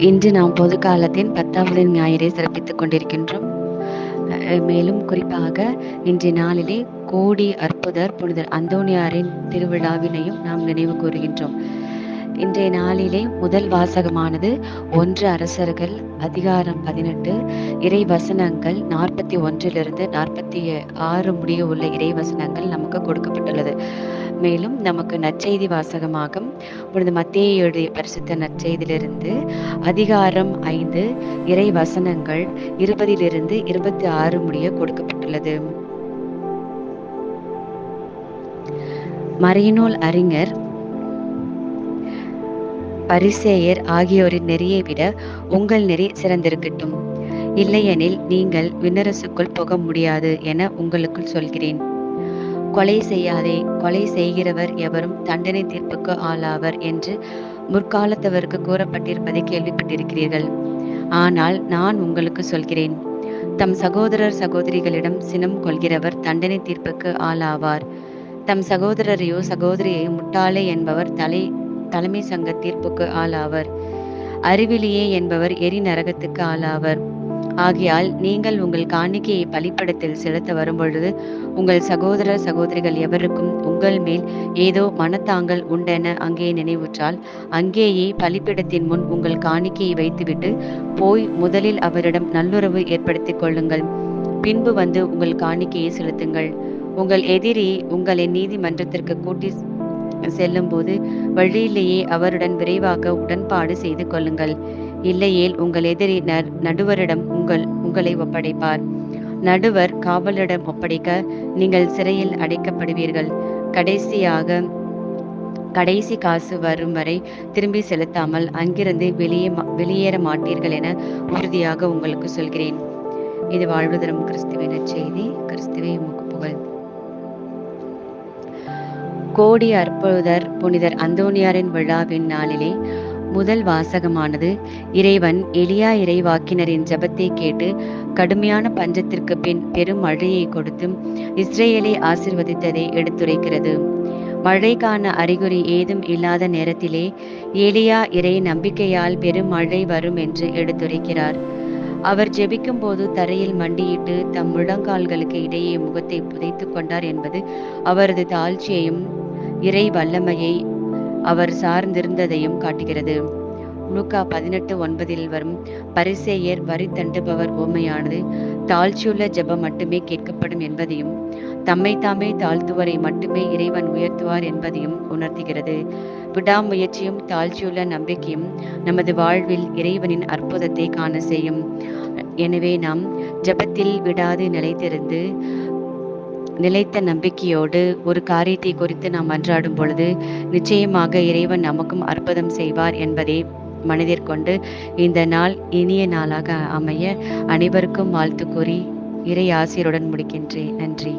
இன்று நாம் பொது காலத்தின் 10வது ஞாயிறை சிறப்பித்துக் கொண்டிருக்கின்றோம். மேலும் குறிப்பாக இன்றைய நாளிலே கோடி அற்புதர் புனிதர் அந்தோணியாரின் திருவிழாவினையும் நாம் நினைவு கூறுகின்றோம். இன்றைய நாளிலே முதல் வாசகமானது 1 அரசர்கள் அதிகாரம் 18 இறை வசனங்கள் 41 46 முடிய உள்ள இறை வசனங்கள் நமக்கு கொடுக்கப்பட்டுள்ளது. மேலும் நமக்கு நற்செய்தி வாசகமாக புனித மத்தேயு எழுதிய பரிசுத்த நற்செய்தியிலிருந்து அதிகாரம் 5 இறை வசனங்கள் 20 26 முடிய கொடுக்கப்பட்டுள்ளது. மறைநூல் அறிஞர் பரிசேயர் ஆகியோரின் நெறியை விட உங்கள் நெறி சிறந்திருக்கட்டும். இல்லையெனில் நீங்கள் விண்ணரசுக்குள் போக முடியாது என உங்களுக்குள் சொல்கிறேன். கொலை செய்யாதே, கொலை செய்கிறவர் எவரும் தண்டனை தீர்ப்புக்கு ஆளாவர் என்று முற்காலத்தவருக்கு கூறப்பட்டிருப்பதை கேள்விப்பட்டிருக்கிறீர்கள். ஆனால் நான் உங்களுக்கு சொல்கிறேன், தம் சகோதரர் சகோதரிகளிடம் சினம் கொள்கிறவர் தண்டனை தீர்ப்புக்கு ஆளாவார். தம் சகோதரரையோ சகோதரியையோ முட்டாளே என்பவர் தலைமை சங்க தீர்ப்புக்கு ஆளாவர். அறிவிலியே என்பவர் எரி நரகத்துக்கு ஆளாவர். ஆகையால் நீங்கள் உங்கள் காணிக்கையை பலிபீடத்தில் செலுத்த வரும்பொழுது உங்கள் சகோதரர் சகோதரிகள் எவருக்கும் உங்கள் மேல் ஏதோ மனத்தாங்கல் உண்டென அங்கே நினைவுற்றால் அங்கேயே பலிபீடத்தின் முன் உங்கள் காணிக்கையை வைத்துவிட்டு போய் முதலில் அவரிடம் நல்லுறவு ஏற்படுத்திக் கொள்ளுங்கள். பின்பு வந்து உங்கள் காணிக்கையை செலுத்துங்கள். உங்கள் எதிரி உங்களை நீதிமன்றத்திற்கு கூட்டி செல்லும் போது வழியிலேயே அவருடன் விரைவாக உடன்பாடு செய்து கொள்ளுங்கள். இல்லையேல் உங்கள் எதிரி நடுவரிடம் உங்களை ஒப்படைப்பார். நடுவர் காவலரிடம் ஒப்படைக்க நீங்கள் சிறையில் அடைக்கப்படுவீர்கள். கடைசி காசு வரும் வரை திரும்பி செலுத்தாமல் அங்கிருந்து வெளியேற மாட்டீர்கள் என உறுதியாக உங்களுக்கு சொல்கிறேன். இது வாழ்வு தரும் கிறிஸ்துவின் நற்செய்தி. கிறிஸ்துவே உமக்கு புகழ். கோடி அற்புதர் புனிதர் அந்தோணியாரின் விழாவின் நாளிலே முதல் வாசகமானது இறைவன் எலியா இறைவாக்கினரின் ஜெபத்தை கேட்டு கடுமையான பஞ்சத்திற்கு பின் பெரும் மழையை கொடுத்து இஸ்ரேலை ஆசிர்வதித்ததை எடுத்துரைக்கிறது. மழைக்கான அறிகுறி ஏதும் இல்லாத நேரத்திலே எலியா இறை நம்பிக்கையால் பெரும் மழை வரும் என்று எடுத்துரைக்கிறார். அவர் ஜெபிக்கும் போது தரையில் மண்டியிட்டு தம் முழங்கால்களுக்கு இடையே முகத்தை புதைத்து கொண்டார் என்பது அவரது தாழ்ச்சியையும் இறை வல்லமையை அவர் சார்ந்திருந்ததையும் காட்டுகிறது. லூக்கா 18:9 வரும் பரிசேயர் வரி தண்டுபவர் ஓமையானது தாழ்ச்சியுள்ள ஜெபம் மட்டுமே கேட்கப்படும் என்பதையும் தம்மை தாமே தாழ்த்துவரை மட்டுமே இறைவன் உயர்த்துவார் என்பதையும் உணர்த்துகிறது. விடாமுயற்சியும் தாழ்ச்சியுள்ள நம்பிக்கையும் நமது வாழ்வில் இறைவனின் அற்புதத்தை காண செய்யும். எனவே நாம் ஜெபத்தில் விடாது நிலைத்த நம்பிக்கையோடு ஒரு காரியத்தை குறித்து நாம் மன்றாடும் பொழுது நிச்சயமாக இறைவன் நமக்கும் அற்புதம் செய்வார் என்பதை மனதிற்கொண்டு இந்த நாள் இனிய நாளாக அமைய அனைவருக்கும் வாழ்த்து கூறி இறை ஆசிரியருடன் முடிக்கின்றேன். நன்றி.